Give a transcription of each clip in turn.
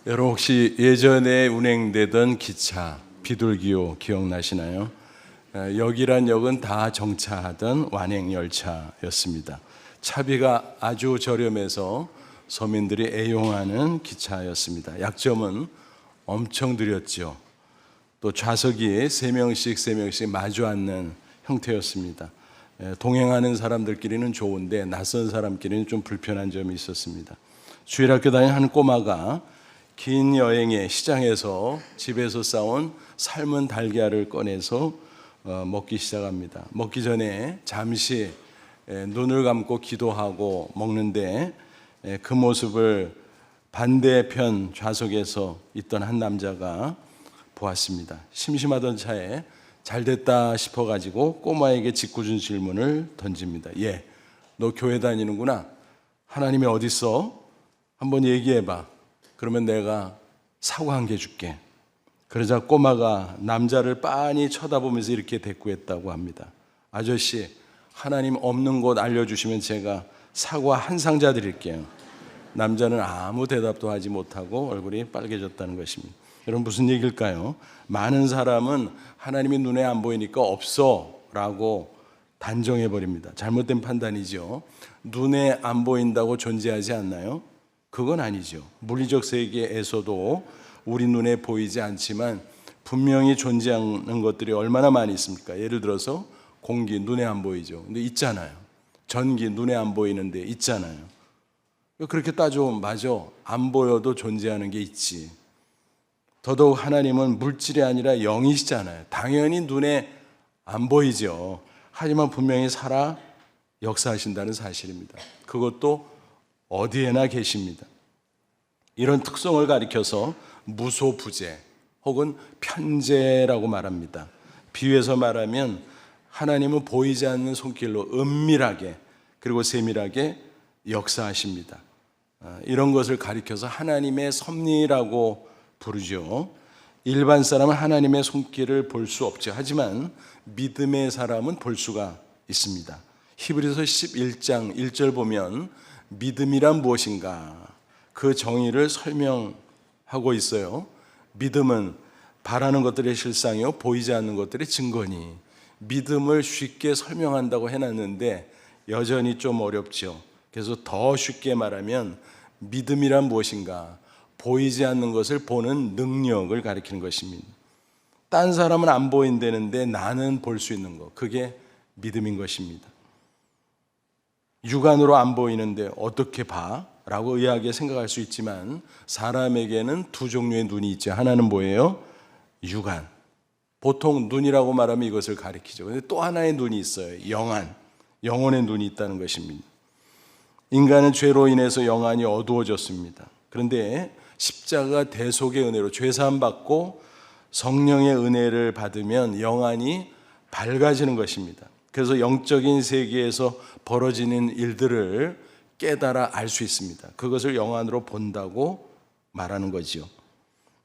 여러분 혹시 예전에 운행되던 기차 비둘기호 기억나시나요? 역이란 역은 다 정차하던 완행열차였습니다. 차비가 아주 저렴해서 서민들이 애용하는 기차였습니다. 약점은 엄청 느렸죠. 또 좌석이 3명씩 마주 앉는 형태였습니다. 동행하는 사람들끼리는 좋은데 낯선 사람끼리는 좀 불편한 점이 있었습니다. 주일학교 다니는 한 꼬마가 긴 여행에 시장에서 집에서 싸온 삶은 달걀을 꺼내서 먹기 시작합니다. 먹기 전에 잠시 눈을 감고 기도하고 먹는데 그 모습을 반대편 좌석에서 있던 한 남자가 보았습니다. 심심하던 차에 잘됐다 싶어가지고 꼬마에게 짓궂은 질문을 던집니다. 너 교회 다니는구나. 하나님이 어디 있어? 한번 얘기해봐. 그러면 내가 사과 한 개 줄게. 그러자 꼬마가 남자를 빤히 쳐다보면서 이렇게 대꾸했다고 합니다. 아저씨, 하나님 없는 곳 알려주시면 제가 사과 한 상자 드릴게요. 남자는 아무 대답도 하지 못하고 얼굴이 빨개졌다는 것입니다. 여러분 무슨 얘기일까요? 많은 사람은 하나님이 눈에 안 보이니까 없어 라고 단정해버립니다. 잘못된 판단이죠. 눈에 안 보인다고 존재하지 않나요? 그건 아니죠. 물리적 세계에서도 우리 눈에 보이지 않지만 분명히 존재하는 것들이 얼마나 많이 있습니까? 예를 들어서 공기 눈에 안 보이죠. 근데 있잖아요. 전기 눈에 안 보이는데 있잖아요. 그렇게 따져보면 맞아. 안 보여도 존재하는 게 있지. 더더욱 하나님은 물질이 아니라 영이시잖아요. 당연히 눈에 안 보이죠. 하지만 분명히 살아 역사하신다는 사실입니다. 그것도 어디에나 계십니다. 이런 특성을 가리켜서 무소부재 혹은 편재라고 말합니다. 비유해서 말하면 하나님은 보이지 않는 손길로 은밀하게 그리고 세밀하게 역사하십니다. 이런 것을 가리켜서 하나님의 섭리라고 부르죠. 일반 사람은 하나님의 손길을 볼 수 없죠. 하지만 믿음의 사람은 볼 수가 있습니다. 히브리서 11장 1절 보면 믿음이란 무엇인가? 그 정의를 설명하고 있어요. 믿음은 바라는 것들의 실상이요 보이지 않는 것들의 증거니. 믿음을 쉽게 설명한다고 해놨는데 여전히 좀 어렵죠. 그래서 더 쉽게 말하면 믿음이란 무엇인가? 보이지 않는 것을 보는 능력을 가리키는 것입니다. 딴 사람은 안 보인다는데 나는 볼 수 있는 것, 그게 믿음인 것입니다. 육안으로 안 보이는데 어떻게 봐? 라고 의아하게 생각할 수 있지만 사람에게는 두 종류의 눈이 있죠. 하나는 뭐예요? 육안. 보통 눈이라고 말하면 이것을 가리키죠. 근데 또 하나의 눈이 있어요. 영안. 영혼의 눈이 있다는 것입니다. 인간은 죄로 인해서 영안이 어두워졌습니다. 그런데 십자가 대속의 은혜로 죄사함 받고 성령의 은혜를 받으면 영안이 밝아지는 것입니다. 그래서 영적인 세계에서 벌어지는 일들을 깨달아 알 수 있습니다. 그것을 영안으로 본다고 말하는 거죠.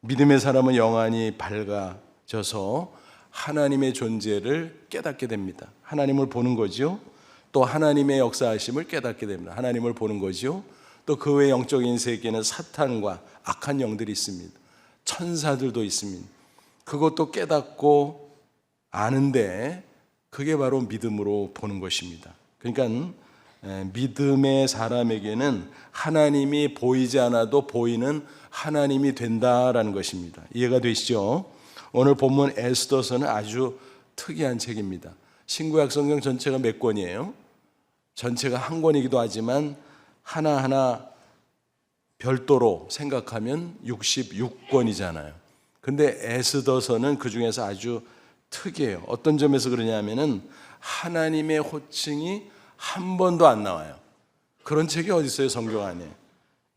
믿음의 사람은 영안이 밝아져서 하나님의 존재를 깨닫게 됩니다. 하나님을 보는 거죠. 또 하나님의 역사하심을 깨닫게 됩니다. 하나님을 보는 거죠. 또 그 외 영적인 세계는 사탄과 악한 영들이 있습니다. 천사들도 있습니다. 그것도 깨닫고 아는데 그게 바로 믿음으로 보는 것입니다. 그러니까 믿음의 사람에게는 하나님이 보이지 않아도 보이는 하나님이 된다라는 것입니다. 이해가 되시죠? 오늘 본문 에스더서는 아주 특이한 책입니다. 신구약 성경 전체가 몇 권이에요? 전체가 한 권이기도 하지만 하나하나 별도로 생각하면 66권이잖아요. 근데 에스더서는 그 중에서 아주 특이해요. 어떤 점에서 그러냐면은 하나님의 호칭이 한 번도 안 나와요. 그런 책이 어디 있어요, 성경 안에?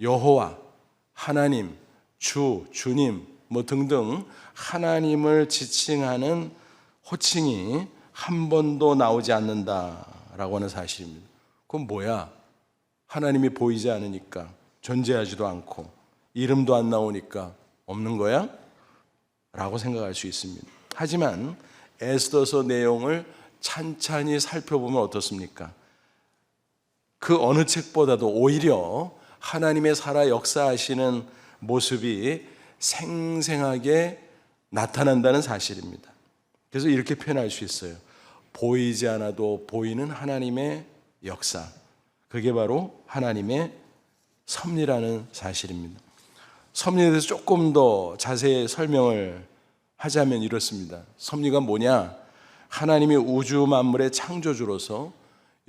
여호와, 하나님, 주, 주님 뭐 등등 하나님을 지칭하는 호칭이 한 번도 나오지 않는다라고 하는 사실입니다. 그건 뭐야? 하나님이 보이지 않으니까 존재하지도 않고 이름도 안 나오니까 없는 거야? 라고 생각할 수 있습니다. 하지만 에스더서 내용을 찬찬히 살펴보면 어떻습니까? 그 어느 책보다도 오히려 하나님의 살아 역사하시는 모습이 생생하게 나타난다는 사실입니다. 그래서 이렇게 표현할 수 있어요. 보이지 않아도 보이는 하나님의 역사. 그게 바로 하나님의 섭리라는 사실입니다. 섭리에 대해서 조금 더 자세히 설명을 하자면 이렇습니다. 섭리가 뭐냐? 하나님이 우주 만물의 창조주로서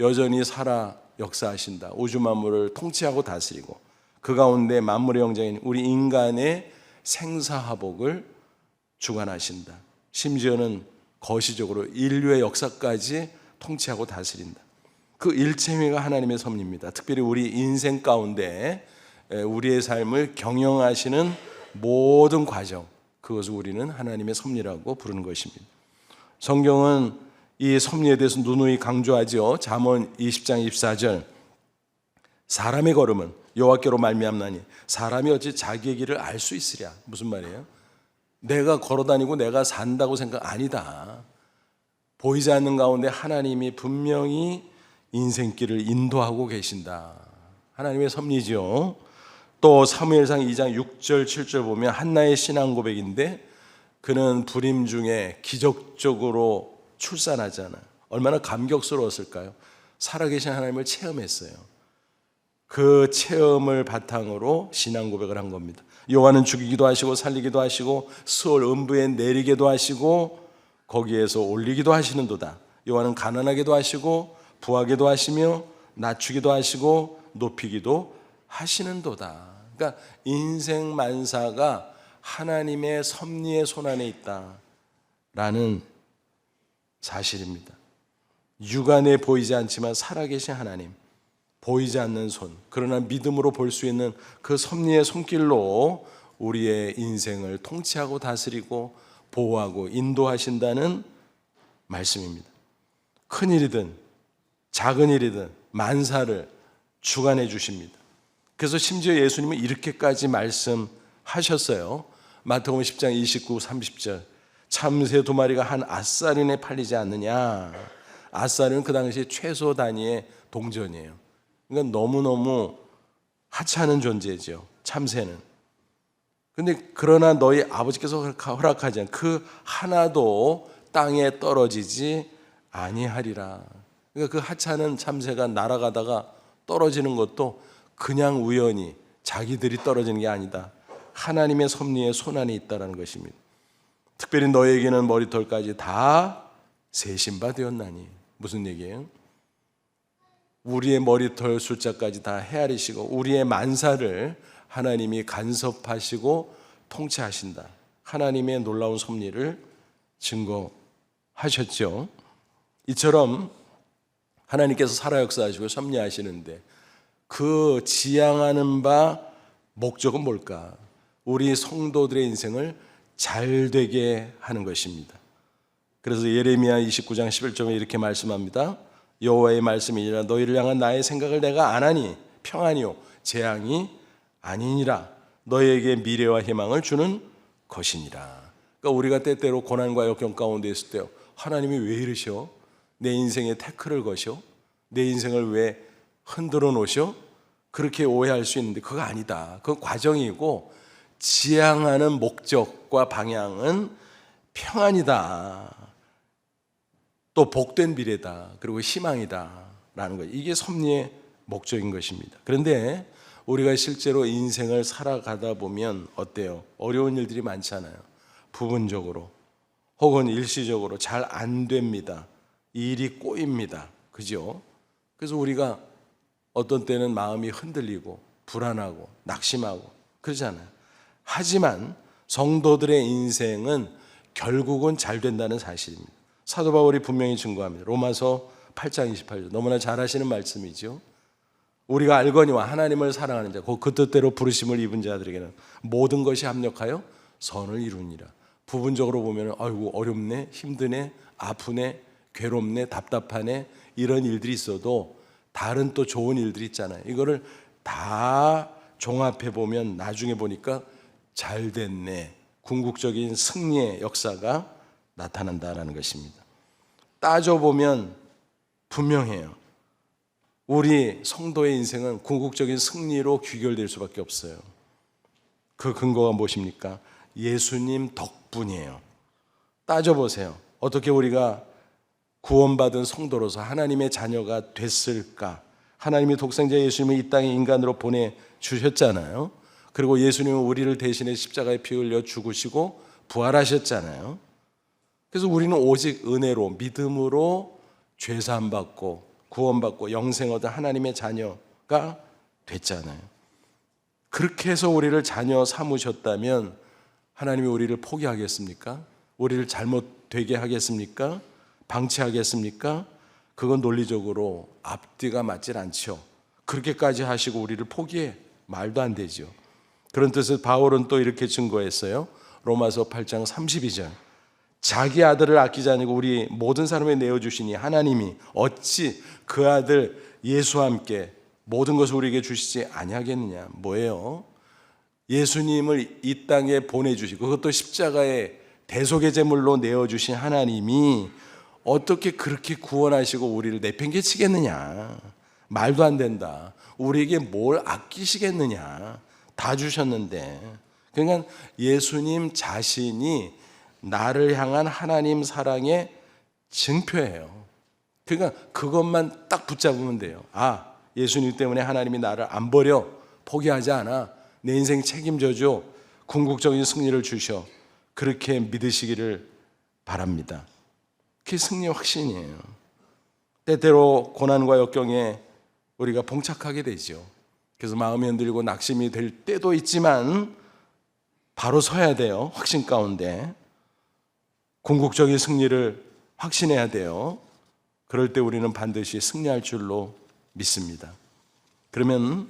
여전히 살아 역사하신다. 우주 만물을 통치하고 다스리고 그 가운데 만물의 영장인 우리 인간의 생사화복을 주관하신다. 심지어는 거시적으로 인류의 역사까지 통치하고 다스린다. 그 일체미가 하나님의 섭리입니다. 특별히 우리 인생 가운데 우리의 삶을 경영하시는 모든 과정, 그것을 우리는 하나님의 섭리라고 부르는 것입니다. 성경은 이 섭리에 대해서 누누이 강조하죠. 잠언 20장 24절, 사람의 걸음은 여호와께로 말미암나니 사람이 어찌 자기의 길을 알 수 있으랴. 무슨 말이에요? 내가 걸어다니고 내가 산다고 생각 아니다. 보이지 않는 가운데 하나님이 분명히 인생길을 인도하고 계신다. 하나님의 섭리죠. 또 사무엘상 2장 6절 7절 보면 한나의 신앙 고백인데, 그는 불임 중에 기적적으로 출산하잖아요. 얼마나 감격스러웠을까요? 살아계신 하나님을 체험했어요. 그 체험을 바탕으로 신앙 고백을 한 겁니다. 여호와는 죽이기도 하시고 살리기도 하시고 수월 음부에 내리게도 하시고 거기에서 올리기도 하시는도다. 여호와는 가난하게도 하시고 부하게도 하시며 낮추기도 하시고 높이기도 하시는도다. 그러니까 인생 만사가 하나님의 섭리의 손안에 있다라는 사실입니다. 육안에 보이지 않지만 살아계신 하나님, 보이지 않는 손, 그러나 믿음으로 볼 수 있는 그 섭리의 손길로 우리의 인생을 통치하고 다스리고 보호하고 인도하신다는 말씀입니다. 큰 일이든 작은 일이든 만사를 주관해 주십니다. 그래서 심지어 예수님은 이렇게까지 말씀하셨어요. 마태복음 10장 29, 30절, 참새 2마리가 한 아사린에 팔리지 않느냐. 아사린은 그 당시 최소 단위의 동전이에요. 그러니까 너무너무 하찮은 존재죠, 참새는. 근데 그러나 너희 아버지께서 허락하지 않은 그 하나도 땅에 떨어지지 아니하리라. 그러니까 그 하찮은 참새가 날아가다가 떨어지는 것도 그냥 우연히 자기들이 떨어지는 게 아니다. 하나님의 섭리의 손안에 있다는 것입니다. 특별히 너에게는 머리털까지 다 세신 바 되었나니. 무슨 얘기예요? 우리의 머리털 숫자까지 다 헤아리시고 우리의 만사를 하나님이 간섭하시고 통치하신다. 하나님의 놀라운 섭리를 증거하셨죠. 이처럼 하나님께서 살아 역사하시고 섭리하시는데 그 지향하는 바 목적은 뭘까? 우리 성도들의 인생을 잘 되게 하는 것입니다. 그래서 예레미야 29장 11절에 이렇게 말씀합니다. 여호와의 말씀이니라 너희를 향한 나의 생각을 내가 아나니 평안이요 재앙이 아니니라. 너희에게 미래와 희망을 주는 것이니라. 그러니까 우리가 때때로 고난과 역경 가운데 있을 때 하나님이 왜 이러셔? 내 인생에 태클을 거셔? 내 인생을 왜 흔들어 놓으셔? 그렇게 오해할 수 있는데 그거 아니다. 그 과정이고 지향하는 목적과 방향은 평안이다. 또 복된 미래다. 그리고 희망이다 라는 거예요. 이게 섭리의 목적인 것입니다. 그런데 우리가 실제로 인생을 살아가다 보면 어때요? 어려운 일들이 많잖아요. 부분적으로 혹은 일시적으로 잘 안 됩니다. 일이 꼬입니다. 그죠? 그래서 우리가 어떤 때는 마음이 흔들리고 불안하고 낙심하고 그러잖아요. 하지만 성도들의 인생은 결국은 잘 된다는 사실입니다. 사도 바울이 분명히 증거합니다. 로마서 8장 28절 너무나 잘 아시는 말씀이죠. 우리가 알거니와 하나님을 사랑하는 자 그 뜻대로 부르심을 입은 자들에게는 모든 것이 합력하여 선을 이루니라. 부분적으로 보면 아이고 어렵네, 힘드네, 아프네, 괴롭네, 답답하네 이런 일들이 있어도 다른 또 좋은 일들이 있잖아요. 이거를 다 종합해 보면 나중에 보니까 잘 됐네. 궁극적인 승리의 역사가 나타난다는 것입니다. 따져보면 분명해요. 우리 성도의 인생은 궁극적인 승리로 귀결될 수밖에 없어요. 그 근거가 무엇입니까? 예수님 덕분이에요. 따져보세요. 어떻게 우리가 구원받은 성도로서 하나님의 자녀가 됐을까? 하나님이 독생자 예수님을 이 땅에 인간으로 보내주셨잖아요. 그리고 예수님은 우리를 대신해 십자가에 피 흘려 죽으시고 부활하셨잖아요. 그래서 우리는 오직 은혜로, 믿음으로 죄사함 받고 구원받고 영생 얻은 하나님의 자녀가 됐잖아요. 그렇게 해서 우리를 자녀 삼으셨다면 하나님이 우리를 포기하겠습니까? 우리를 잘못되게 하겠습니까? 방치하겠습니까? 그건 논리적으로 앞뒤가 맞질 않죠. 그렇게까지 하시고 우리를 포기해? 말도 안 되죠. 그런 뜻에서 바울은 또 이렇게 증거했어요. 로마서 8장 32절. 자기 아들을 아끼지 아니고 우리 모든 사람에 내어주시니 하나님이 어찌 그 아들 예수와 함께 모든 것을 우리에게 주시지 아니하겠느냐. 뭐예요? 예수님을 이 땅에 보내주시고 그것도 십자가에 대속의 제물로 내어주신 하나님이 어떻게 그렇게 구원하시고 우리를 내팽개치겠느냐. 말도 안 된다. 우리에게 뭘 아끼시겠느냐. 다 주셨는데. 그러니까 예수님 자신이 나를 향한 하나님 사랑의 증표예요. 그러니까 그것만 딱 붙잡으면 돼요. 아, 예수님 때문에 하나님이 나를 안 버려, 포기하지 않아, 내 인생 책임져줘, 궁극적인 승리를 주셔. 그렇게 믿으시기를 바랍니다. 그게 승리의 확신이에요. 때때로 고난과 역경에 우리가 봉착하게 되죠. 그래서 마음이 흔들리고 낙심이 될 때도 있지만 바로 서야 돼요. 확신 가운데 궁극적인 승리를 확신해야 돼요. 그럴 때 우리는 반드시 승리할 줄로 믿습니다. 그러면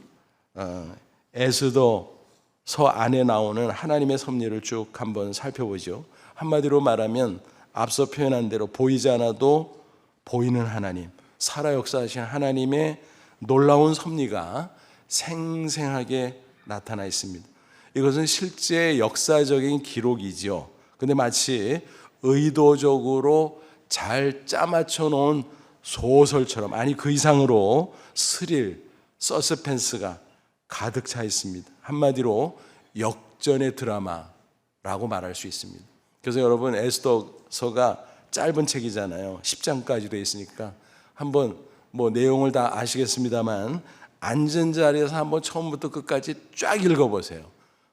에스더서 안에 나오는 하나님의 섭리를 쭉 한번 살펴보죠. 한마디로 말하면 앞서 표현한 대로 보이지 않아도 보이는 하나님, 살아 역사하신 하나님의 놀라운 섭리가 생생하게 나타나 있습니다. 이것은 실제 역사적인 기록이죠. 근데 마치 의도적으로 잘 짜맞춰 놓은 소설처럼, 아니 그 이상으로 스릴, 서스펜스가 가득 차 있습니다. 한마디로 역전의 드라마라고 말할 수 있습니다. 그래서 여러분 에스더서가 짧은 책이잖아요. 10장까지 되어 있으니까 한번 뭐 내용을 다 아시겠습니다만 앉은 자리에서 한번 처음부터 끝까지 쫙 읽어보세요.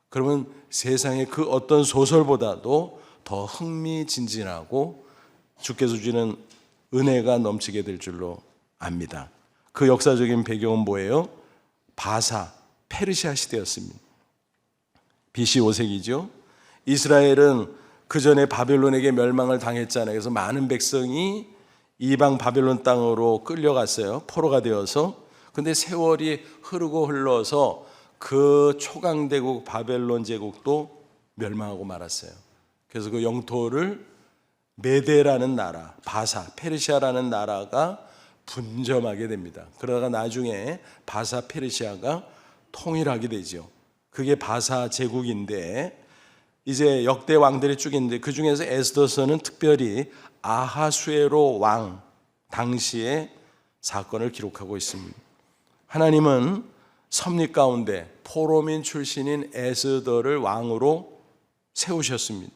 그러면 세상의 그 어떤 소설보다도 더 흥미진진하고 주께서 주시는 은혜가 넘치게 될 줄로 압니다. 그 역사적인 배경은 뭐예요? 바사, 페르시아 시대였습니다. BC 5세기죠. 이스라엘은 그 전에 바벨론에게 멸망을 당했잖아요. 그래서 많은 백성이 이방 바벨론 땅으로 끌려갔어요. 포로가 되어서. 근데 세월이 흐르고 흘러서 그 초강대국 바벨론 제국도 멸망하고 말았어요. 그래서 그 영토를 메데라는 나라, 바사, 페르시아라는 나라가 분점하게 됩니다. 그러다가 나중에 바사 페르시아가 통일하게 되죠. 그게 바사 제국인데 이제 역대 왕들이 쭉 있는데 그 중에서 에스더서는 특별히 아하수에로 왕 당시의 사건을 기록하고 있습니다. 하나님은 섭리 가운데 포로민 출신인 에스더를 왕으로 세우셨습니다.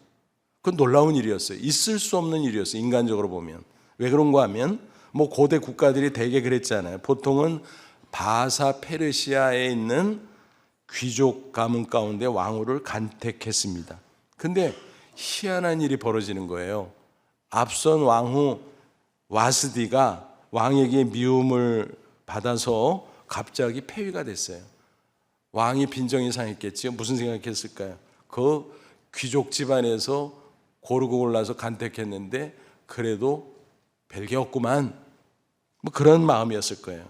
그건 놀라운 일이었어요. 있을 수 없는 일이었어요. 인간적으로 보면. 왜 그런가 하면 뭐 고대 국가들이 대개 그랬잖아요. 보통은 바사 페르시아에 있는 귀족 가문 가운데 왕후를 간택했습니다. 근데 희한한 일이 벌어지는 거예요. 앞선 왕후 와스디가 왕에게 미움을 받아서 갑자기 폐위가 됐어요. 왕이 빈정이 상했겠지요. 무슨 생각했을까요? 그 귀족 집안에서 고르고 골라서 간택했는데 그래도 별게 없구만, 뭐 그런 마음이었을 거예요.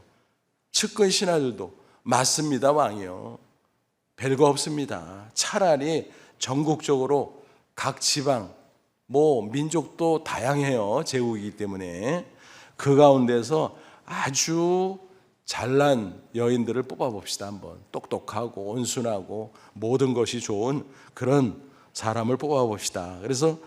측근 신하들도 맞습니다, 왕이요, 별거 없습니다. 차라리 전국적으로 각 지방, 뭐 민족도 다양해요, 제국이기 때문에. 그 가운데서 아주 잘난 여인들을 뽑아봅시다. 한번 똑똑하고 온순하고 모든 것이 좋은 그런 사람을 뽑아봅시다. 그래서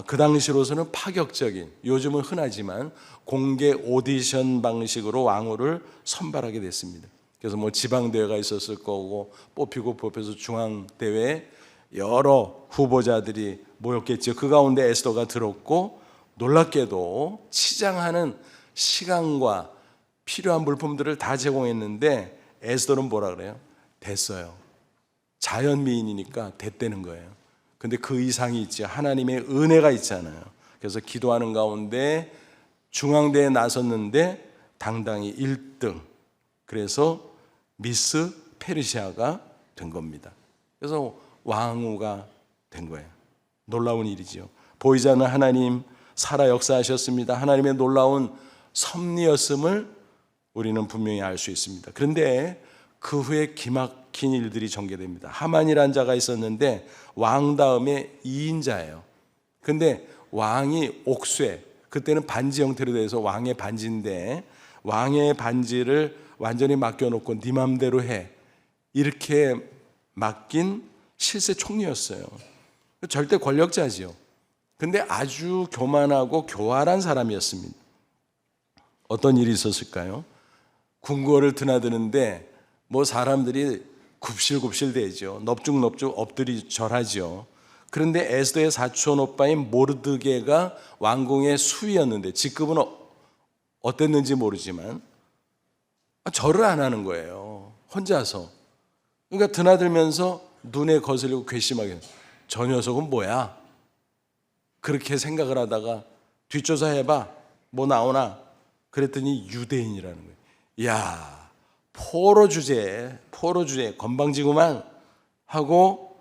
그 당시로서는 파격적인, 요즘은 흔하지만 공개 오디션 방식으로 왕후를 선발하게 됐습니다. 그래서 뭐 지방대회가 있었을 거고 뽑히고 뽑혀서 중앙대회에 여러 후보자들이 모였겠죠. 그 가운데 에스더가 들었고 놀랍게도 치장하는 시간과 필요한 물품들을 다 제공했는데 에스더는 뭐라 그래요? 됐어요. 자연미인이니까 됐다는 거예요. 근데 그 이상이 있지. 하나님의 은혜가 있잖아요. 그래서 기도하는 가운데 중앙대에 나섰는데 당당히 1등. 그래서 미스 페르시아가 된 겁니다. 그래서 왕후가 된 거예요. 놀라운 일이지요. 보이지 않는 하나님 살아 역사하셨습니다. 하나님의 놀라운 섭리였음을 우리는 분명히 알 수 있습니다. 그런데 그 후에 기막힌 일들이 전개됩니다. 하만이라는 자가 있었는데 왕 다음에 2인자예요. 근데 왕이 옥쇠, 그때는 반지 형태로 돼서 왕의 반지인데 왕의 반지를 완전히 맡겨놓고 네 맘대로 해, 이렇게 맡긴 실세 총리였어요. 절대 권력자지요. 근데 아주 교만하고 교활한 사람이었습니다. 어떤 일이 있었을까요? 궁궐을 드나드는데 뭐 사람들이 굽실굽실 대죠. 넙죽넙죽 엎드리 절하죠. 그런데 에스더의 사촌 오빠인 모르드게가 왕궁의 수위였는데 직급은 어땠는지 모르지만 절을 안 하는 거예요. 혼자서. 그러니까 드나들면서 눈에 거슬리고 괘씸하게 저 녀석은 뭐야? 그렇게 생각을 하다가 뒷조사 해봐. 뭐 나오나? 그랬더니 유대인이라는 거예요. 이야, 포로 주제 건방지구만 하고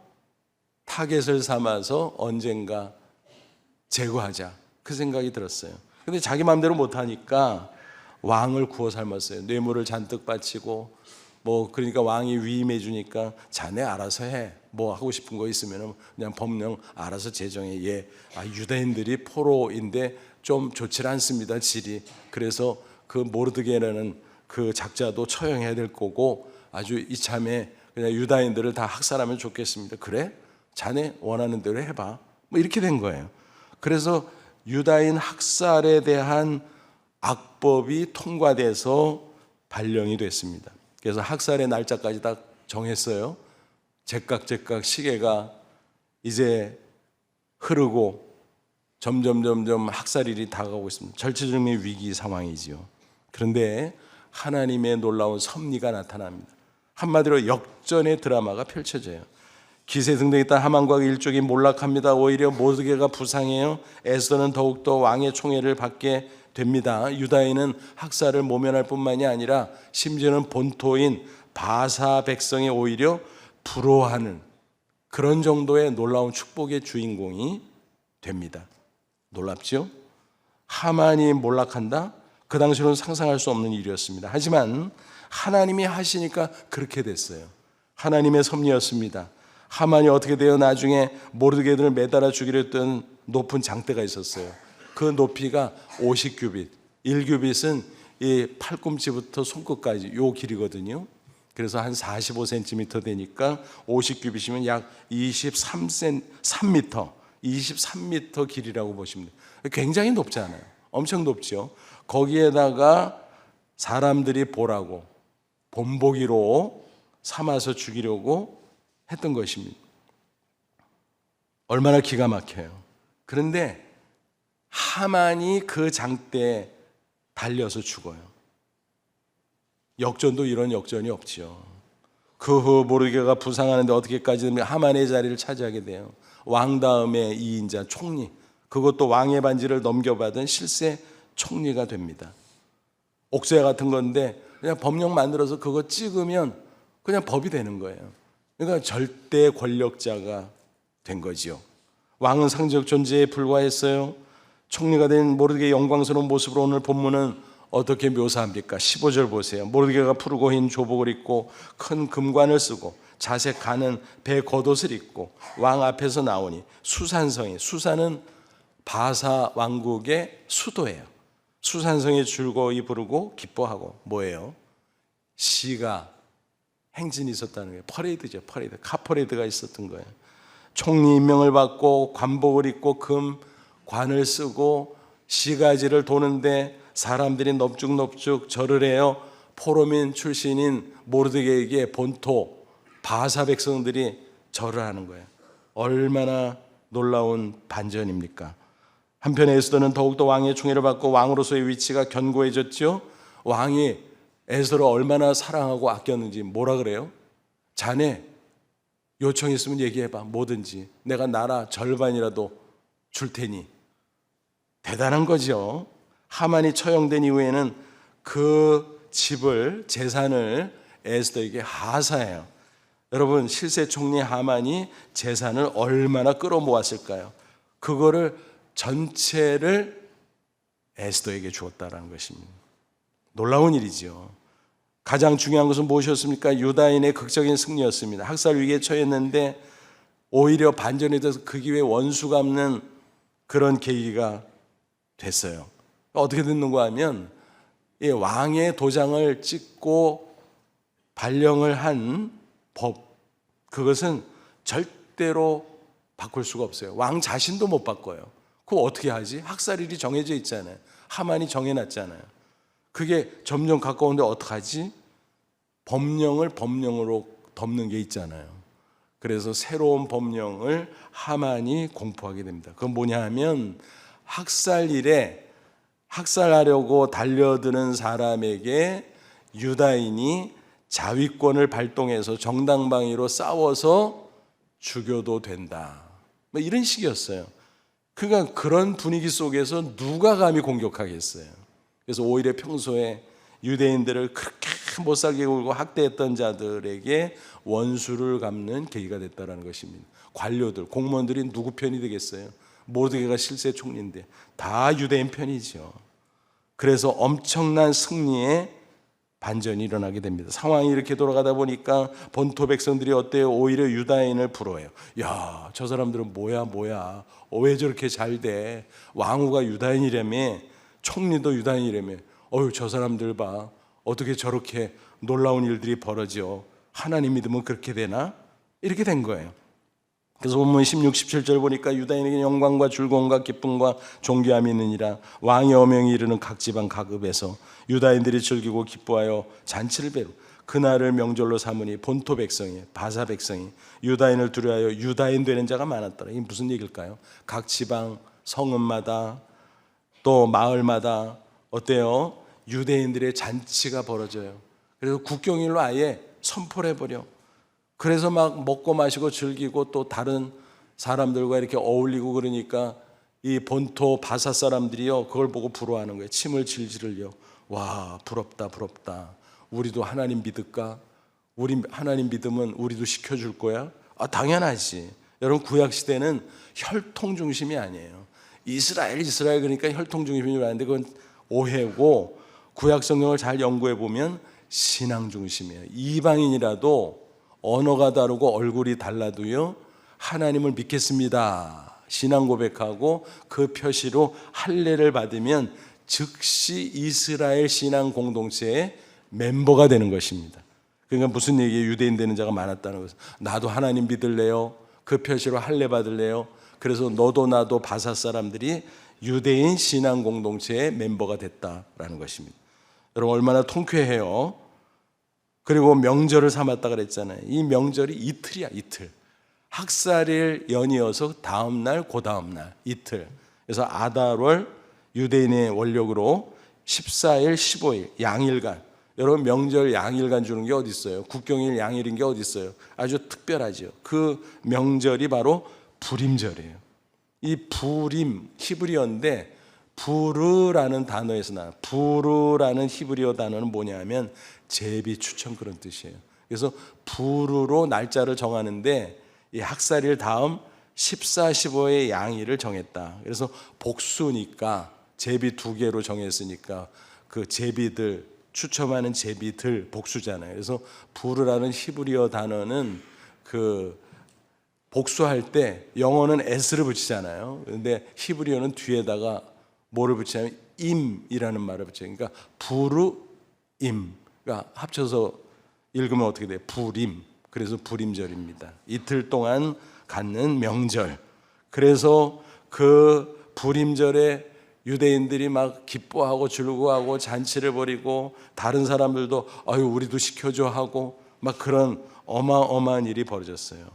타겟을 삼아서 언젠가 제거하자, 그 생각이 들었어요. 근데 자기 마음대로 못하니까 왕을 구워 삶았어요. 뇌물을 잔뜩 바치고 그러니까 왕이 위임해 주니까 자네 알아서 해. 뭐 하고 싶은 거 있으면 그냥 법령 알아서 제정해. 예, 유대인들이 포로인데 좀 좋지 않습니다, 질이. 그래서 그 모르드게라는 그 작자도 처형해야 될 거고 아주 이참에 그냥 유다인들을 다 학살하면 좋겠습니다. 그래? 자네 원하는 대로 해봐. 뭐 이렇게 된 거예요. 그래서 유다인 학살에 대한 악법이 통과돼서 발령이 됐습니다. 그래서 학살의 날짜까지 다 정했어요. 제깍제깍 시계가 이제 흐르고 점점 학살일이 다가오고 있습니다. 절체절명의 위기 상황이지요. 그런데 하나님의 놀라운 섭리가 나타납니다. 한마디로 역전의 드라마가 펼쳐져요. 기세등등에 따라 하만과 일족이 몰락합니다. 오히려 모르드게가 부상해요. 에스더는 더욱더 왕의 총애를 받게 됩니다. 유다인은 학살을 모면할 뿐만이 아니라 심지어는 본토인 바사 백성이 오히려 부러워하는 그런 정도의 놀라운 축복의 주인공이 됩니다. 놀랍죠? 하만이 몰락한다? 그 당시로는 상상할 수 없는 일이었습니다. 하지만 하나님이 하시니까 그렇게 됐어요. 하나님의 섭리였습니다. 하만이 어떻게 되어 나중에 모르드게들을 매달아 죽이려 했던 높은 장대가 있었어요. 그 높이가 50규빗, 1규빗은 이 팔꿈치부터 손끝까지 요 길이거든요. 그래서 한 45cm 되니까 50규빗이면 약 23m 길이라고 보시면 돼요. 굉장히 높지 않아요. 엄청 높죠. 거기에다가 사람들이 보라고 본보기로 삼아서 죽이려고 했던 것입니다. 얼마나 기가 막혀요. 그런데 하만이 그 장대에 달려서 죽어요. 역전도 이런 역전이 없죠. 그 후 모르드게가 부상하는데 어떻게까지 하만의 자리를 차지하게 돼요. 왕 다음에 2인자 총리, 그것도 왕의 반지를 넘겨받은 실세 총리가 됩니다. 옥새 같은 건데 그냥 법령 만들어서 그거 찍으면 그냥 법이 되는 거예요. 그러니까 절대 권력자가 된 거지요. 왕은 상징적 존재에 불과했어요. 총리가 된 모르드게의 영광스러운 모습으로 오늘 본문은 어떻게 묘사합니까? 15절 보세요. 모르드게가 푸르고 흰 조복을 입고 큰 금관을 쓰고 자색 가는 배 겉옷을 입고 왕 앞에서 나오니 수산성이, 수산은 바사 왕국의 수도예요. 수산성에 즐거이 부르고 기뻐하고 뭐예요? 시가 행진이 있었다는 거예요. 퍼레이드죠. 퍼레이드. 카퍼레이드가 있었던 거예요. 총리 임명을 받고 관복을 입고 금 관을 쓰고 시가지를 도는데 사람들이 넙죽넙죽 절을 해요. 포로민 출신인 모르드게에게 본토 바사 백성들이 절을 하는 거예요. 얼마나 놀라운 반전입니까? 한편에 에스더는 더욱더 왕의 총애를 받고 왕으로서의 위치가 견고해졌죠. 왕이 에스더를 얼마나 사랑하고 아꼈는지 뭐라 그래요? 자네 요청 있으면 얘기해봐. 뭐든지 내가 나라 절반이라도 줄 테니. 대단한 거죠. 하만이 처형된 이후에는 그 집을, 재산을 에스더에게 하사해요. 여러분, 실세 총리 하만이 재산을 얼마나 끌어모았을까요? 그거를 전체를 에스더에게 주었다는 것입니다. 놀라운 일이죠. 가장 중요한 것은 무엇이었습니까? 유다인의 극적인 승리였습니다. 학살 위기에 처했는데 오히려 반전이 돼서 그 기회에 원수 갚는 그런 계기가 됐어요. 어떻게 됐는가 하면 이 왕의 도장을 찍고 발령을 한 법, 그것은 절대로 바꿀 수가 없어요. 왕 자신도 못 바꿔요. 그거 어떻게 하지? 학살일이 정해져 있잖아요. 하만이 정해놨잖아요. 그게 점점 가까운데 어떡하지? 법령을 법령으로 덮는 게 있잖아요. 그래서 새로운 법령을 하만이 공포하게 됩니다. 그건 뭐냐 하면 학살일에 학살하려고 달려드는 사람에게 유다인이 자위권을 발동해서 정당방위로 싸워서 죽여도 된다. 뭐 이런 식이었어요. 그러니까 그런 분위기 속에서 누가 감히 공격하겠어요. 그래서 오히려 평소에 유대인들을 그렇게 못살게 굴고 학대했던 자들에게 원수를 갚는 계기가 됐다는 것입니다. 관료들, 공무원들이 누구 편이 되겠어요? 모르드게가 실세 총리인데 다 유대인 편이죠. 그래서 엄청난 승리의 반전이 일어나게 됩니다. 상황이 이렇게 돌아가다 보니까 본토 백성들이 어때요? 오히려 유다인을 부러워해요. 야, 저 사람들은 뭐야? 왜 저렇게 잘 돼? 왕후가 유다인이라며, 총리도 유다인이라며. 저 사람들 봐. 어떻게 저렇게 놀라운 일들이 벌어져? 하나님 믿으면 그렇게 되나? 이렇게 된 거예요. 그래서 본문 16, 17절 보니까 유다인에게 영광과 즐거움과 기쁨과 존귀함이 있느니라. 왕의 어명이 이르는 각 지방 각 읍에서 유다인들이 즐기고 기뻐하여 잔치를 베로 그날을 명절로 삼으니 본토 백성이, 바사 백성이 유다인을 두려워하여 유다인 되는 자가 많았더라. 이게 무슨 얘기일까요? 각 지방 성읍마다 또 마을마다 어때요? 유대인들의 잔치가 벌어져요. 그래서 국경일로 아예 선포를 해버려. 그래서 막 먹고 마시고 즐기고 또 다른 사람들과 이렇게 어울리고 그러니까 이 본토 바사 사람들이요 그걸 보고 부러워하는 거예요. 침을 질질 흘려. 와, 부럽다. 우리도 하나님 믿을까? 우리 하나님 믿으면 우리도 시켜줄 거야? 당연하지. 여러분, 구약 시대는 혈통 중심이 아니에요. 이스라엘 그러니까 혈통 중심인 줄 아는데 그건 오해고, 구약 성경을 잘 연구해 보면 신앙 중심이에요. 이방인이라도 언어가 다르고 얼굴이 달라도요 하나님을 믿겠습니다 신앙 고백하고 그 표시로 할례를 받으면 즉시 이스라엘 신앙 공동체의 멤버가 되는 것입니다. 그러니까 무슨 얘기예요? 유대인 되는 자가 많았다는 것은 나도 하나님 믿을래요, 그 표시로 할례 받을래요. 그래서 너도 나도 바사 사람들이 유대인 신앙 공동체의 멤버가 됐다라는 것입니다. 여러분, 얼마나 통쾌해요. 그리고 명절을 삼았다 그랬잖아요. 이 명절이 이틀이야, 이틀. 학살일 연이어서 다음 날, 그 다음 날 이틀. 그래서 아달월 유대인의 원력으로 14일, 15일 양일간. 여러분, 명절 양일간 주는 게 어디 있어요? 국경일 양일인 게 어디 있어요? 아주 특별하죠. 그 명절이 바로 부림절이에요. 이 부림 히브리어인데 부르라는 단어에서 나와요. 부르라는 히브리어 단어는 뭐냐면 제비 추천 그런 뜻이에요. 그래서 부르로 날짜를 정하는데 이 학살일 다음 14, 15의 양일을 정했다. 그래서 복수니까 제비 2개로 정했으니까 그 제비들, 추첨하는 제비들 복수잖아요. 그래서 부르라는 히브리어 단어는 그 복수할 때 영어는 s를 붙이잖아요. 그런데 히브리어는 뒤에다가 뭐를 붙이냐면 임이라는 말을 붙여요. 그러니까 부르임. 그러니까 합쳐서 읽으면 어떻게 돼요? 부림. 그래서 부림절입니다. 이틀 동안 갖는 명절. 그래서 그 부림절에 유대인들이 막 기뻐하고 즐거워하고 잔치를 벌이고 다른 사람들도 아유 우리도 시켜줘 하고 막 그런 어마어마한 일이 벌어졌어요.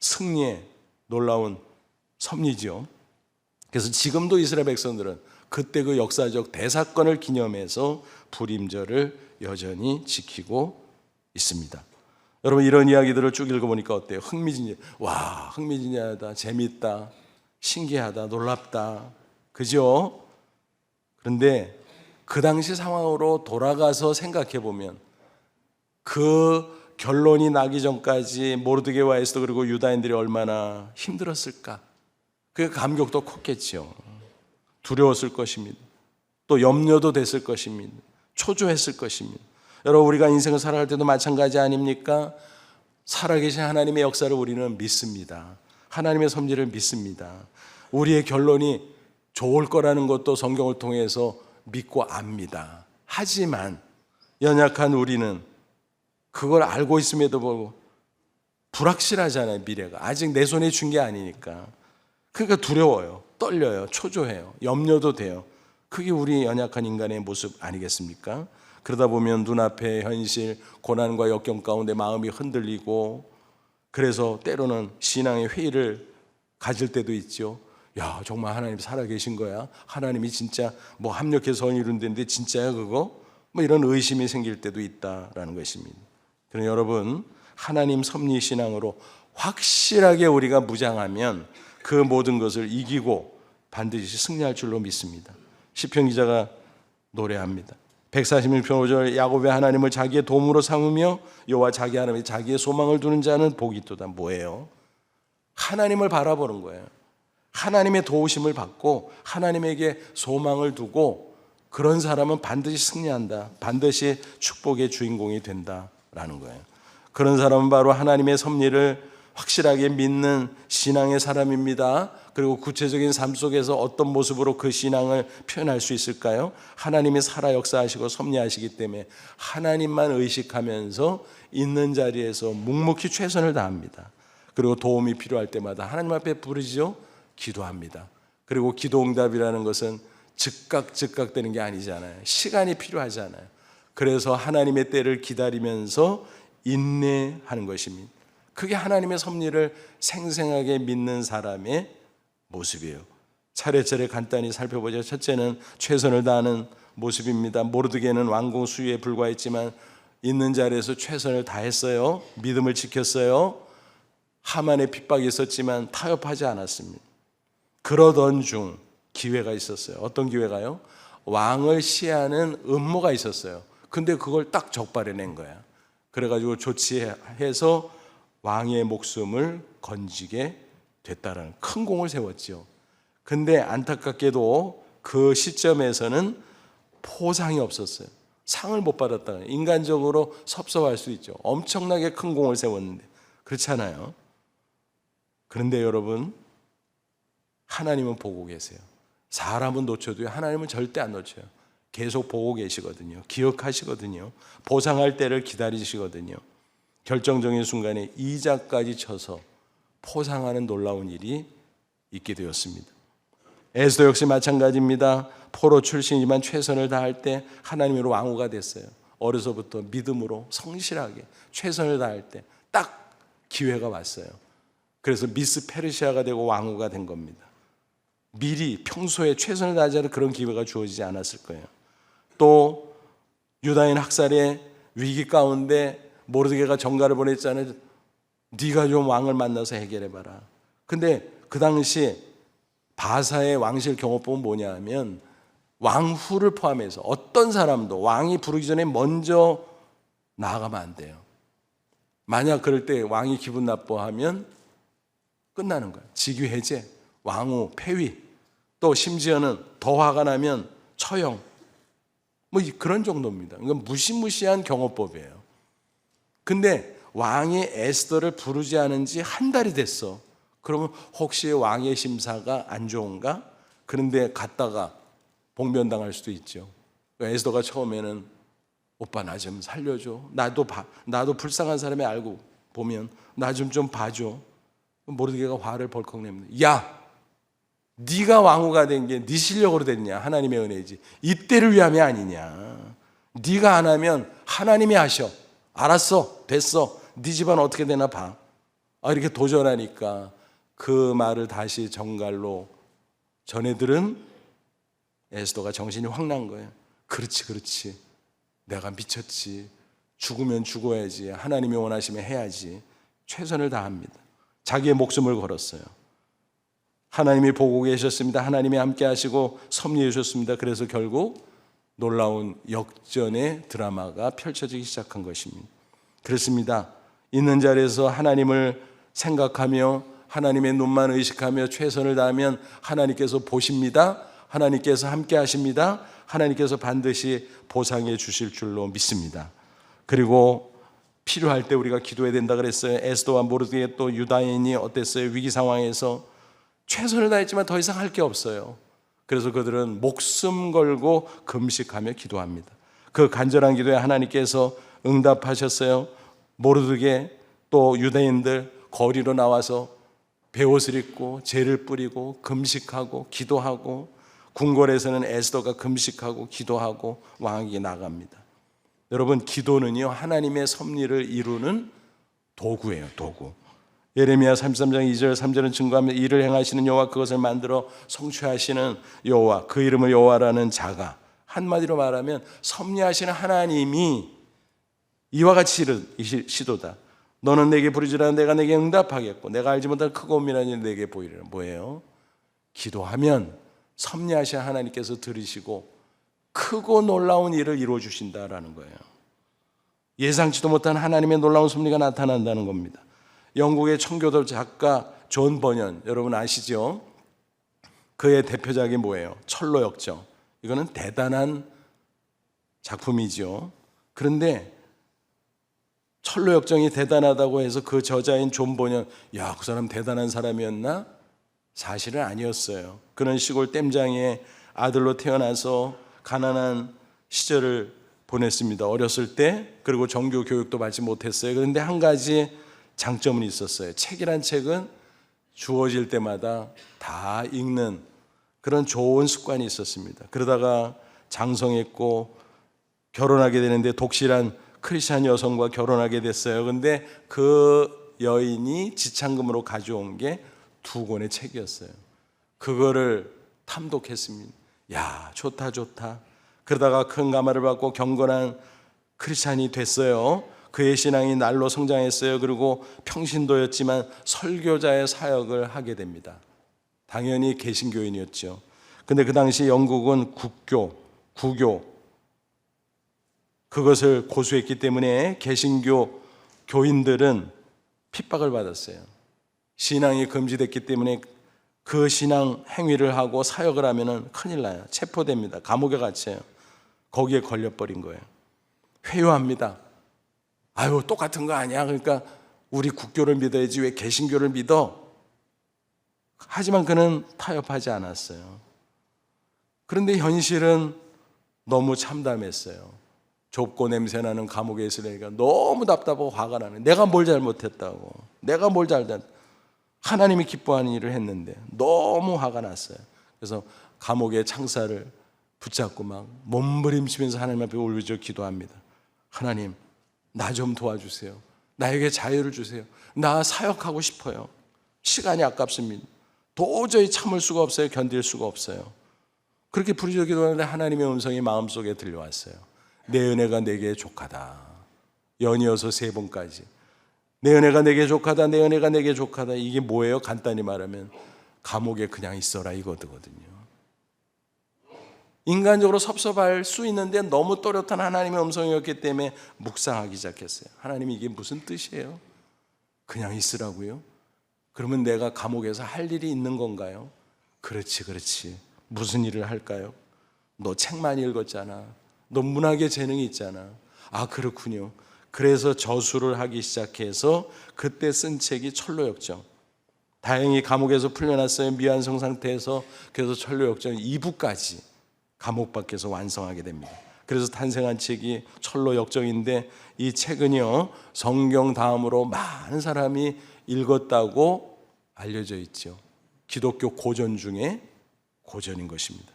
승리의 놀라운 섭리지요. 그래서 지금도 이스라엘 백성들은 그때 그 역사적 대사건을 기념해서 불임절을 여전히 지키고 있습니다. 여러분 이런 이야기들을 쭉 읽어보니까 어때요? 흥미진진하다, 재밌다, 신기하다, 놀랍다, 그죠? 그런데 그 당시 상황으로 돌아가서 생각해 보면 그 결론이 나기 전까지 모르드게와 에스더 그리고 유다인들이 얼마나 힘들었을까? 그 감격도 컸겠죠. 두려웠을 것입니다. 또 염려도 됐을 것입니다. 초조했을 것입니다. 여러분 우리가 인생을 살아갈 때도 마찬가지 아닙니까? 살아계신 하나님의 역사를 우리는 믿습니다. 하나님의 섭리를 믿습니다. 우리의 결론이 좋을 거라는 것도 성경을 통해서 믿고 압니다. 하지만 연약한 우리는 그걸 알고 있음에도 불구하고 불확실하잖아요. 미래가 아직 내 손에 준 게 아니니까. 그러니까 두려워요, 떨려요, 초조해요, 염려도 돼요. 그게 우리 연약한 인간의 모습 아니겠습니까? 그러다 보면 눈앞의 현실, 고난과 역경 가운데 마음이 흔들리고, 그래서 때로는 신앙의 회의를 가질 때도 있죠. 야, 정말 하나님 살아계신 거야? 하나님이 진짜 뭐 합력해서 선을 이룬다는데 진짜야 그거? 뭐 이런 의심이 생길 때도 있다라는 것입니다. 그러나 여러분, 하나님 섭리 신앙으로 확실하게 우리가 무장하면 그 모든 것을 이기고 반드시 승리할 줄로 믿습니다. 시편 기자가 노래합니다. 141편 5절 야곱의 하나님을 자기의 도움으로 삼으며 여호와 자기 하나님의 자기의 소망을 두는 자는 복이 있도다. 뭐예요? 하나님을 바라보는 거예요. 하나님의 도우심을 받고 하나님에게 소망을 두고 그런 사람은 반드시 승리한다. 반드시 축복의 주인공이 된다라는 거예요. 그런 사람은 바로 하나님의 섭리를 확실하게 믿는 신앙의 사람입니다. 그리고 구체적인 삶 속에서 어떤 모습으로 그 신앙을 표현할 수 있을까요? 하나님이 살아 역사하시고 섭리하시기 때문에 하나님만 의식하면서 있는 자리에서 묵묵히 최선을 다합니다. 그리고 도움이 필요할 때마다 하나님 앞에 부르짖어 기도합니다. 그리고 기도 응답이라는 것은 즉각 되는 게 아니잖아요. 시간이 필요하잖아요. 그래서 하나님의 때를 기다리면서 인내하는 것입니다. 그게 하나님의 섭리를 생생하게 믿는 사람의 모습이에요. 차례차례 간단히 살펴보죠. 첫째는 최선을 다하는 모습입니다. 모르드게는 왕궁 수유에 불과했지만 있는 자리에서 최선을 다했어요. 믿음을 지켰어요. 하만의 핍박이 있었지만 타협하지 않았습니다. 그러던 중 기회가 있었어요. 어떤 기회가요? 왕을 시해하는 음모가 있었어요. 근데 그걸 딱 적발해낸 거야. 그래가지고 조치해서 왕의 목숨을 건지게 됐다라는 큰 공을 세웠죠. 근데 안타깝게도 그 시점에서는 포상이 없었어요. 상을 못 받았다. 인간적으로 섭섭할 수 있죠. 엄청나게 큰 공을 세웠는데 그렇잖아요. 그런데 여러분, 하나님은 보고 계세요. 사람은 놓쳐도요, 하나님은 절대 안 놓쳐요. 계속 보고 계시거든요. 기억하시거든요. 보상할 때를 기다리시거든요. 결정적인 순간에 이자까지 쳐서 포상하는 놀라운 일이 있게 되었습니다. 에스더 역시 마찬가지입니다. 포로 출신이지만 최선을 다할 때 하나님으로 왕후가 됐어요. 어려서부터 믿음으로 성실하게 최선을 다할 때 딱 기회가 왔어요. 그래서 미스 페르시아가 되고 왕후가 된 겁니다. 미리 평소에 최선을 다하지 않은 그런 기회가 주어지지 않았을 거예요. 또 유다인 학살의 위기 가운데 모르드게가 전가를 보냈잖아요. 네가 좀 왕을 만나서 해결해봐라. 근데 그 당시 바사의 왕실 경호법은 뭐냐 하면 왕후를 포함해서 어떤 사람도 왕이 부르기 전에 먼저 나아가면 안 돼요. 만약 그럴 때 왕이 기분 나빠하면 끝나는 거예요. 직위 해제, 왕후 폐위, 또 심지어는 더 화가 나면 처형, 뭐 그런 정도입니다. 이건 무시무시한 경호법이에요. 근데 왕이 에스더를 부르지 않은 지 한 달이 됐어. 그러면 혹시 왕의 심사가 안 좋은가? 그런데 갔다가 봉변당할 수도 있죠. 에스더가 처음에는 오빠 나 좀 살려줘. 나도 불쌍한 사람이 알고 보면 나 좀 봐줘. 모르드게가 화를 벌컥 냅니다. 야, 네가 왕후가 된 게 네 실력으로 됐냐? 하나님의 은혜지. 이때를 위함이 아니냐? 네가 안 하면 하나님이 하셔. 알았어, 됐어. 네 집안 어떻게 되나 봐. 이렇게 도전하니까 그 말을 다시 정갈로 전해들은 에스더가 정신이 확 난 거예요. 그렇지. 내가 미쳤지. 죽으면 죽어야지. 하나님이 원하시면 해야지. 최선을 다합니다. 자기의 목숨을 걸었어요. 하나님이 보고 계셨습니다. 하나님이 함께 하시고 섭리해 주셨습니다. 그래서 결국 놀라운 역전의 드라마가 펼쳐지기 시작한 것입니다. 그렇습니다. 있는 자리에서 하나님을 생각하며 하나님의 눈만 의식하며 최선을 다하면 하나님께서 보십니다. 하나님께서 함께 하십니다. 하나님께서 반드시 보상해 주실 줄로 믿습니다. 그리고 필요할 때 우리가 기도해야 된다 그랬어요. 에스더와 모르드게 또 유다인이 어땠어요? 위기 상황에서 최선을 다했지만 더 이상 할 게 없어요. 그래서 그들은 목숨 걸고 금식하며 기도합니다. 그 간절한 기도에 하나님께서 응답하셨어요. 모르드게 또 유대인들 거리로 나와서 베옷을 입고 제를 뿌리고 금식하고 기도하고, 궁궐에서는 에스더가 금식하고 기도하고 왕에게 나갑니다. 여러분, 기도는요 하나님의 섭리를 이루는 도구예요. 도구. 예레미야 33장 2절 3절은 증거하며 이를 행하시는 여호와, 그것을 만들어 성취하시는 여호와, 그 이름을 여호와라는 자가, 한마디로 말하면 섭리하시는 하나님이 이와 같이 시도다. 너는 내게 부르짖으라 내가 내게 응답하겠고 내가 알지 못할 크고 은밀한 일 내게 보이리라. 뭐예요? 기도하면 섭리하신 하나님께서 들으시고 크고 놀라운 일을 이루어 주신다라는 거예요. 예상치도 못한 하나님의 놀라운 섭리가 나타난다는 겁니다. 영국의 청교도 작가 존 버년, 여러분 아시죠? 그의 대표작이 뭐예요? 철로역정. 이거는 대단한 작품이죠. 그런데 철로역정이 대단하다고 해서 그 저자인 존 버년, 그 사람 대단한 사람이었나? 사실은 아니었어요. 그는 시골 댐장의 아들로 태어나서 가난한 시절을 보냈습니다. 어렸을 때. 그리고 정규 교육도 받지 못했어요. 그런데 한 가지 장점은 있었어요. 책이란 책은 주어질 때마다 다 읽는 그런 좋은 습관이 있었습니다. 그러다가 장성했고 결혼하게 되는데 독실한 크리스찬 여성과 결혼하게 됐어요. 그런데 그 여인이 지참금으로 가져온 게 2권의 책이었어요. 그거를 탐독했습니다. 좋다. 그러다가 큰 감화를 받고 경건한 크리스찬이 됐어요. 그의 신앙이 날로 성장했어요. 그리고 평신도였지만 설교자의 사역을 하게 됩니다. 당연히 개신교인이었죠. 근데 그 당시 영국은 구교 그것을 고수했기 때문에 개신교 교인들은 핍박을 받았어요. 신앙이 금지됐기 때문에 그 신앙 행위를 하고 사역을 하면 큰일 나요. 체포됩니다. 감옥에 갇혀요. 거기에 걸려버린 거예요. 회유합니다. 똑같은 거 아니야? 그러니까 우리 국교를 믿어야지 왜 개신교를 믿어? 하지만 그는 타협하지 않았어요. 그런데 현실은 너무 참담했어요. 좁고 냄새나는 감옥에 있으니까 너무 답답하고 화가 나는. 내가 뭘 잘못했다고. 내가 뭘 잘못했다고. 하나님이 기뻐하는 일을 했는데 너무 화가 났어요. 그래서 감옥의 창살을 붙잡고 막 몸부림치면서 하나님 앞에 울부짖어 기도합니다. 하나님, 나 좀 도와주세요. 나에게 자유를 주세요. 나 사역하고 싶어요. 시간이 아깝습니다. 도저히 참을 수가 없어요. 견딜 수가 없어요. 그렇게 부르짖어 기도하는데 하나님의 음성이 마음속에 들려왔어요. 내 은혜가 내게 족하다. 연이어서 3번까지. 내 은혜가 내게 족하다. 내 은혜가 내게 족하다. 이게 뭐예요? 간단히 말하면 감옥에 그냥 있어라 이거거든요. 인간적으로 섭섭할 수 있는데 너무 또렷한 하나님의 음성이었기 때문에 묵상하기 시작했어요. 하나님, 이게 무슨 뜻이에요? 그냥 있으라고요? 그러면 내가 감옥에서 할 일이 있는 건가요? 그렇지. 무슨 일을 할까요? 너 책만 읽었잖아. 너 문학의 재능이 있잖아. 그렇군요. 그래서 저수를 하기 시작해서 그때 쓴 책이 철로역정. 다행히 감옥에서 풀려났어요. 미완성 상태에서. 그래서 철로역정 2부까지 감옥 밖에서 완성하게 됩니다. 그래서 탄생한 책이 철로역정인데, 이 책은요 성경 다음으로 많은 사람이 읽었다고 알려져 있죠. 기독교 고전 중에 고전인 것입니다.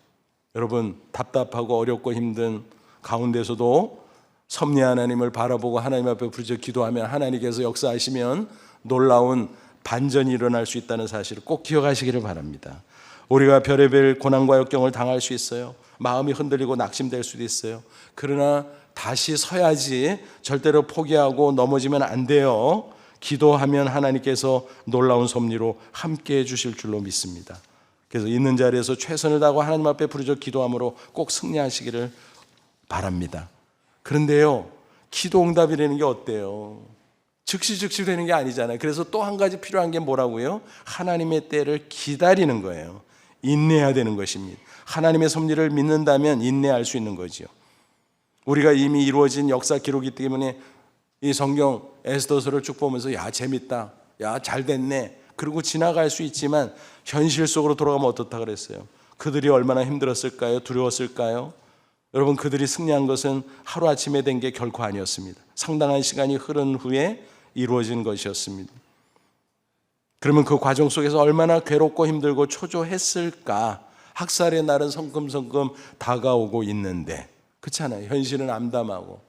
여러분, 답답하고 어렵고 힘든 가운데서도 섭리 하나님을 바라보고 하나님 앞에 부르짖어 기도하면 하나님께서 역사하시면 놀라운 반전이 일어날 수 있다는 사실을 꼭 기억하시기를 바랍니다. 우리가 별의별 고난과 역경을 당할 수 있어요. 마음이 흔들리고 낙심될 수도 있어요. 그러나 다시 서야지 절대로 포기하고 넘어지면 안 돼요. 기도하면 하나님께서 놀라운 섭리로 함께해 주실 줄로 믿습니다. 그래서 있는 자리에서 최선을 다하고 하나님 앞에 부르짖어 기도함으로 꼭 승리하시기를 바랍니다. 그런데요, 기도 응답이라는 게 어때요? 즉시 되는 게 아니잖아요. 그래서 또 한 가지 필요한 게 뭐라고요? 하나님의 때를 기다리는 거예요. 인내해야 되는 것입니다. 하나님의 섭리를 믿는다면 인내할 수 있는 거지요. 우리가 이미 이루어진 역사 기록이기 때문에 이 성경 에스더서를 쭉 보면서 야 재밌다, 야 잘 됐네, 그리고 지나갈 수 있지만 현실 속으로 돌아가면 어떻다 그랬어요? 그들이 얼마나 힘들었을까요? 두려웠을까요? 여러분, 그들이 승리한 것은 하루아침에 된 게 결코 아니었습니다. 상당한 시간이 흐른 후에 이루어진 것이었습니다. 그러면 그 과정 속에서 얼마나 괴롭고 힘들고 초조했을까? 학살의 날은 성큼성큼 다가오고 있는데, 그렇잖아요. 현실은 암담하고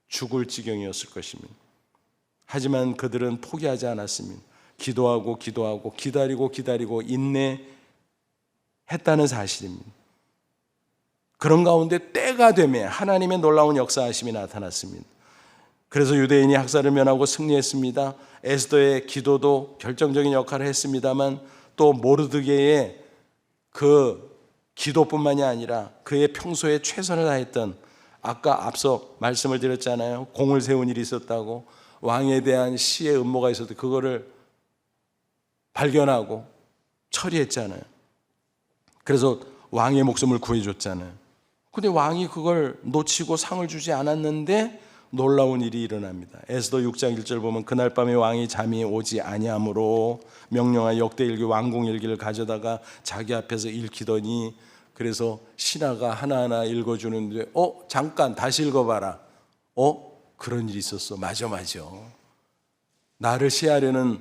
죽을 지경이었을 것입니다. 하지만 그들은 포기하지 않았습니다. 기도하고 기다리고 인내했다는 사실입니다. 그런 가운데 때가 되매 하나님의 놀라운 역사하심이 나타났습니다. 그래서 유대인이 학살을 면하고 승리했습니다. 에스더의 기도도 결정적인 역할을 했습니다만 또 모르드게의 그 기도뿐만이 아니라 그의 평소에 최선을 다했던, 아까 앞서 말씀을 드렸잖아요. 공을 세운 일이 있었다고, 왕에 대한 시의 음모가 있었는데 그거를 발견하고 처리했잖아요. 그래서 왕의 목숨을 구해줬잖아요. 근데 왕이 그걸 놓치고 상을 주지 않았는데 놀라운 일이 일어납니다. 에스더 6장 1절 보면 그날 밤에 왕이 잠이 오지 아니하므로 명령하여 역대일기 왕궁일기를 가져다가 자기 앞에서 읽히더니, 그래서 신하가 하나하나 읽어주는데 잠깐 다시 읽어봐라. 그런 일이 있었어. 맞아. 나를 시해하려는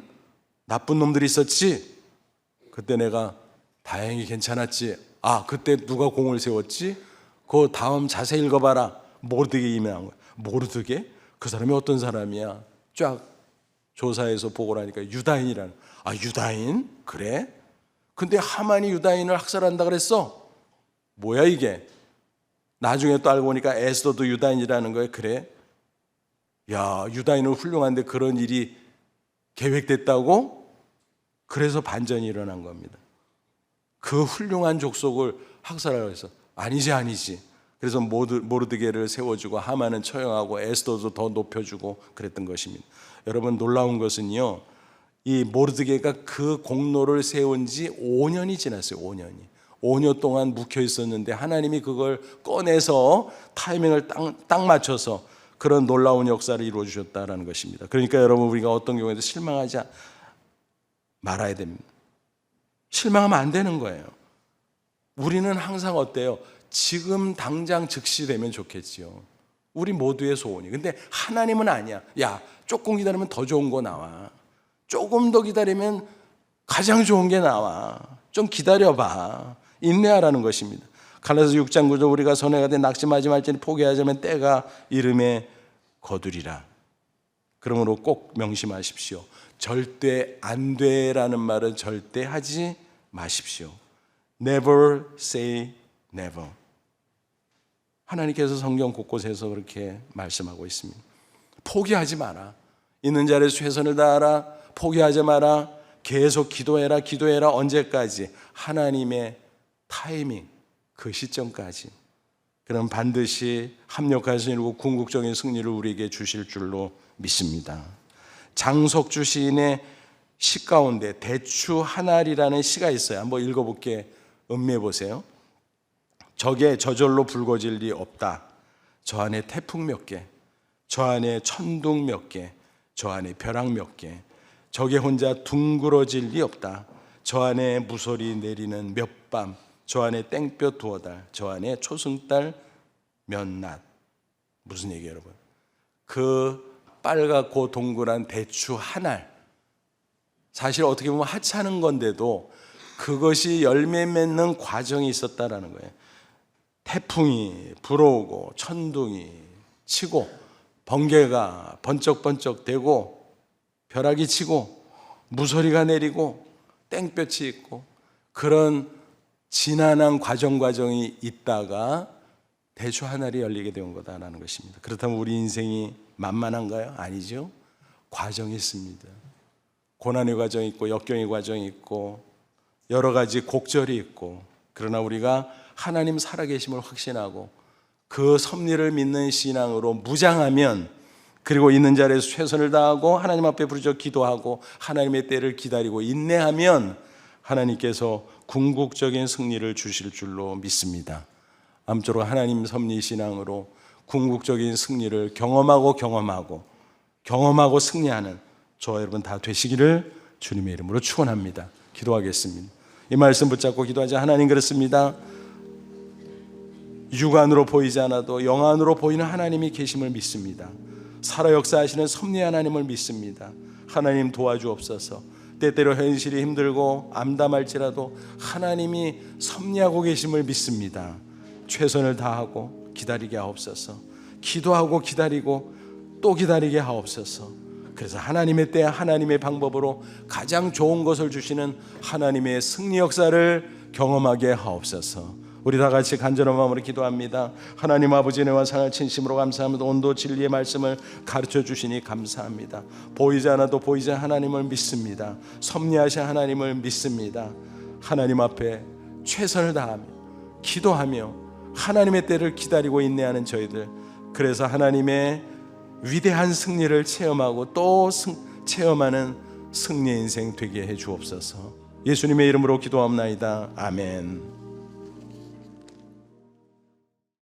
나쁜 놈들이 있었지. 그때 내가 다행히 괜찮았지. 그때 누가 공을 세웠지? 그 다음 자세히 읽어봐라. 모르드게 임명한 거야. 모르드게? 그 사람이 어떤 사람이야? 쫙 조사해서 보고 나니까 유다인이라는. 유다인? 그래? 근데 하만이 유다인을 학살한다 그랬어? 뭐야 이게? 나중에 또 알고 보니까 에스더도 유다인이라는 거예요. 그래? 야, 유다인은 훌륭한데 그런 일이 계획됐다고? 그래서 반전이 일어난 겁니다. 그 훌륭한 족속을 학살하려고 해서 아니지. 그래서 모르드게를 세워주고 하만은 처형하고 에스더도 더 높여주고 그랬던 것입니다. 여러분, 놀라운 것은요, 이 모르드게가 그 공로를 세운 지 5년이 지났어요. 5년 동안 묵혀 있었는데 하나님이 그걸 꺼내서 타이밍을 딱 맞춰서 그런 놀라운 역사를 이루어 주셨다는 것입니다. 그러니까 여러분, 우리가 어떤 경우에도 실망하지 말아야 됩니다. 실망하면 안 되는 거예요. 우리는 항상 어때요? 지금 당장 즉시 되면 좋겠지요. 우리 모두의 소원이. 근데 하나님은 아니야. 야, 조금 기다리면 더 좋은 거 나와. 조금 더 기다리면 가장 좋은 게 나와. 좀 기다려봐. 인내하라는 것입니다. 갈라디아서 6장 9절 우리가 선회가 돼 낙심하지 말지니 포기하자면 때가 이름에 거두리라. 그러므로 꼭 명심하십시오. 절대 안 돼라는 말은 절대 하지 마십시오. Never say never. 하나님께서 성경 곳곳에서 그렇게 말씀하고 있습니다. 포기하지 마라. 있는 자리에서 최선을 다하라. 포기하지 마라. 계속 기도해라. 언제까지? 하나님의 타이밍, 그 시점까지. 그럼 반드시 합력하신 이루고 궁극적인 승리를 우리에게 주실 줄로 믿습니다. 장석주 시인의 시 가운데 대추 한 알이라는 시가 있어요. 한번 읽어볼게. 음미해 보세요. 적의 저절로 붉어질 리 없다. 저 안에 태풍 몇 개, 저 안에 천둥 몇 개, 저 안에 벼락 몇 개, 적의 혼자 둥그러질 리 없다. 저 안에 무소리 내리는 몇 밤, 저 안에 땡볕 두어 달, 저 안에 초승달 몇 낮. 무슨 얘기예요, 여러분? 그 빨갛고 동그란 대추 한 알, 사실 어떻게 보면 하찮은 건데도 그것이 열매 맺는 과정이 있었다라는 거예요. 태풍이 불어오고 천둥이 치고 번개가 번쩍번쩍 대고 벼락이 치고 무소리가 내리고 땡볕이 있고 그런 지난한 과정이 있다가 대추 하늘이 열리게 된 거다라는 것입니다. 그렇다면 우리 인생이 만만한가요? 아니죠. 과정이 있습니다. 고난의 과정이 있고 역경의 과정이 있고 여러 가지 곡절이 있고, 그러나 우리가 하나님 살아계심을 확신하고 그 섭리를 믿는 신앙으로 무장하면, 그리고 있는 자리에서 최선을 다하고 하나님 앞에 부르짖어 기도하고 하나님의 때를 기다리고 인내하면 하나님께서 궁극적인 승리를 주실 줄로 믿습니다. 아무쪼록 하나님 섭리 신앙으로 궁극적인 승리를 경험하고 승리하는 저와 여러분 다 되시기를 주님의 이름으로 축원합니다. 기도하겠습니다. 이 말씀 붙잡고 기도하자. 하나님, 그렇습니다. 육안으로 보이지 않아도 영안으로 보이는 하나님이 계심을 믿습니다. 살아 역사하시는 섭리 하나님을 믿습니다. 하나님 도와주옵소서. 때때로 현실이 힘들고 암담할지라도 하나님이 섭리하고 계심을 믿습니다. 최선을 다하고 기다리게 하옵소서. 기도하고 기다리고 또 기다리게 하옵소서. 그래서 하나님의 때 하나님의 방법으로 가장 좋은 것을 주시는 하나님의 승리 역사를 경험하게 하옵소서. 우리 다 같이 간절한 마음으로 기도합니다. 하나님 아버지, 은혜와 상을 진심으로 감사합니다. 온도 진리의 말씀을 가르쳐 주시니 감사합니다. 보이지 않아도 보이지 않는 하나님을 믿습니다. 섭리하신 하나님을 믿습니다. 하나님 앞에 최선을 다하며 기도하며 하나님의 때를 기다리고 인내하는 저희들, 그래서 하나님의 위대한 승리를 체험하고 또 체험하는 승리의 인생 되게 해 주옵소서. 예수님의 이름으로 기도합나이다. 아멘.